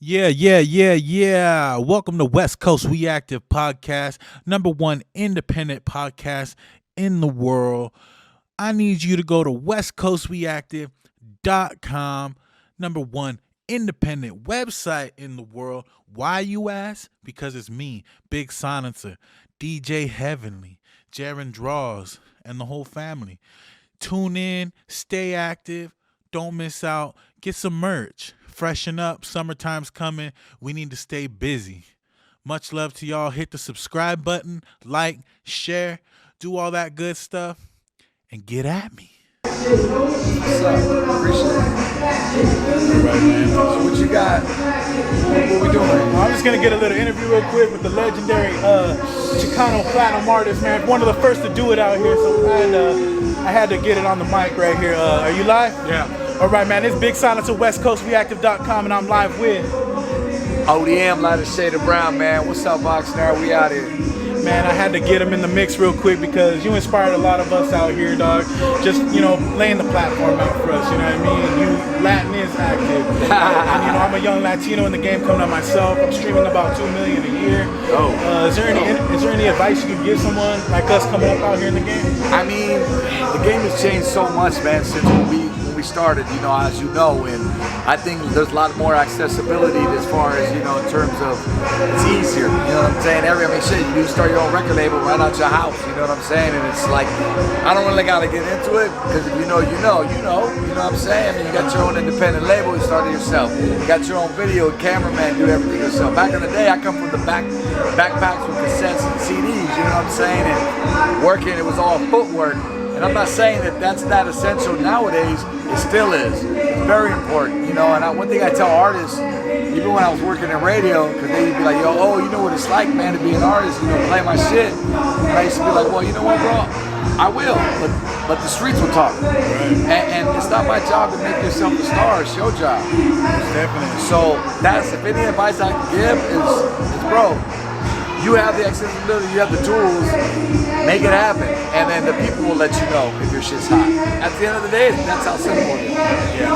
Yeah. Welcome to West Coast Reactive Podcast, number one independent podcast in the world. I need you to go to westcoastreactive.com, number one independent website in the world. Why, you ask? Because it's me, Big Silencer, DJ Heavenly, Jaron Draws, and the whole family. Tune in, stay active, don't miss out, get some merch. Freshen up, summertime's coming. We need to stay busy. Much love to y'all. Hit the subscribe button, like, share, do all that good stuff, and get at me. What's up? Appreciate it. All right, man. So what you got? What we doing? I'm just gonna get a little interview real quick with the legendary Chicano Platinum artist, man. One of the first to do it out here, so I had to get it on the mic right here. Are you live? Yeah. All right, man. It's Big Silence at westcoastreactive.com, and I'm live with ODM, lighter shade of brown, man. What's up, Oxnard? We out here. Man, I had to get him in the mix real quick because you inspired a lot of us out here, dog. Just, laying the platform out for us, you know what I mean? You Latin is active. And, I'm a young Latino in the game coming up myself. I'm streaming about 2 million a year. Oh. Is there any advice you could give someone like us coming up out here in the game? I mean, the game has changed so much, man, since when we started, as you know, and I think there's a lot more accessibility as far as, in terms of it's easier, you know what I'm saying? You start your own record label right out your house, you know what I'm saying? And it's like, I don't really gotta get into it, because if you know what I'm saying? I mean, you got your own independent label, you started yourself. You got your own video, cameraman, do everything yourself. Back in the day, I come from the backpacks with cassettes and CDs, you know what I'm saying? And working, it was all footwork. And I'm not saying that that's not essential nowadays. It still is. It's very important, And one thing I tell artists, even when I was working in radio, because they'd be like, you know what it's like, man, to be an artist, play my shit. And I used to be like, well, you know what, bro? I will, but the streets will talk. And it's not my job to make yourself a star. It's your job. Definitely. So if any advice I can give is bro, you have the accessibility, you have the tools, make it happen, and then the people will let you know if your shit's hot. At the end of the day, that's how simple it is. Yeah.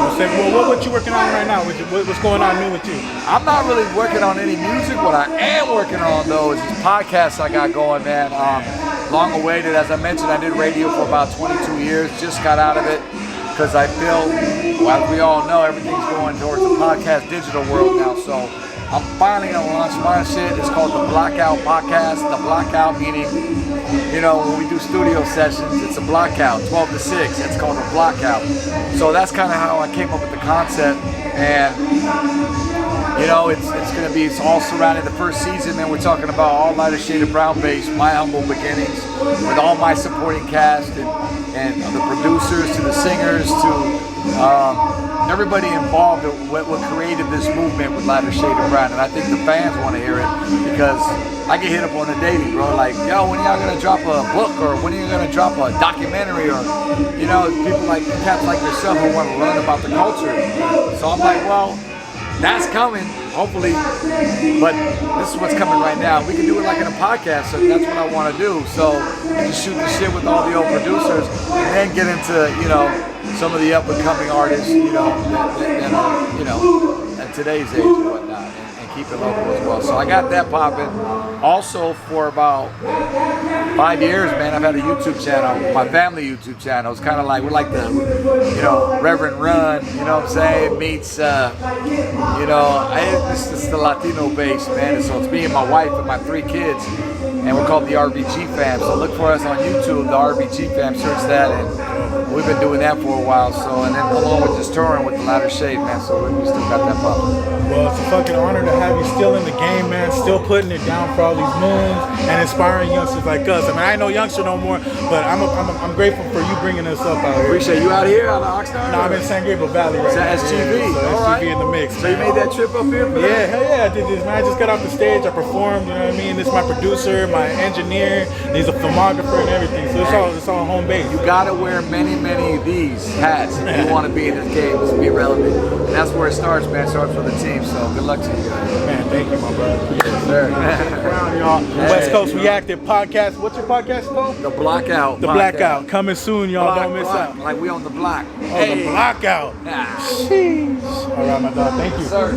Well, what you working on right now? What's going on new with you? I'm not really working on any music. What I am working on, though, is this podcast I got going, man. Long awaited. As I mentioned, I did radio for about 22 years, just got out of it, because I feel, well, as we all know, everything's going towards the podcast digital world now, so I'm finally going to launch my shit. It's called the Blackout Podcast. The Blackout meaning, when we do studio sessions, it's a blackout, 12 to 6. It's called a blackout. So that's kind of how I came up with the concept. And, it's all surrounding the first season, man. We're talking about all lighter shade of brown based, my humble beginnings, with all my supporting cast and the producers to the singers to everybody involved in what created this movement with lighter shade of brown. And I think the fans want to hear it, because I get hit up on a daily, bro, like, yo, when are y'all gonna drop a book, or when are you gonna drop a documentary, or people like cats like yourself who want to learn about the culture. So I'm like, well, that's coming, hopefully, but this is what's coming right now. We can do it like in a podcast, so that's what I want to do. So you just shoot the shit with all the old producers, and then get into, some of the up-and-coming artists, that are, at today's age and whatnot, and keep it local as well. So I got that popping. Also, for about 5 years, man, I've had a YouTube channel, my family YouTube channel. It's kind of like, we're like the, Reverend Run, what I'm saying, meets, it's the Latino base, man. And so it's me and my wife and my 3 kids, and we're called the RBG Fam. So look for us on YouTube, the RBG Fam, search that, and we've been doing that for a while. So, and then along with just touring with the lighter shade, man. So we still got that pop. Well, it's a fucking honor to have you still in the game, man. Still putting it down for all these moons and inspiring youngsters like us. I mean, I ain't no youngster no more, but I'm grateful for you bringing us up out here. Appreciate you out here out of Oxnard. No, I'm in San Gabriel Valley right now. SGV. Yeah, so all SGV right. in the mix. So you made that trip up here for that? Yeah, hell yeah, I did this, man. I just got off the stage, I performed, you know what I mean? This is my producer, my engineer, he's a filmographer and everything. So it's all home base. You gotta wear many of these hats if you want to be in this game, to be relevant. And that's where it starts, man. It starts with the team. So good luck to you guys. Man, thank you, my brother. Yes, sir. Around, y'all. West Coast Reactive Podcast. What's your podcast called? The Blackout. The Blackout. Coming soon, y'all. Don't miss out. Like we on the block. Oh, the Blackout. Yeah. Sheesh. All right, my dog. Thank you. Sir.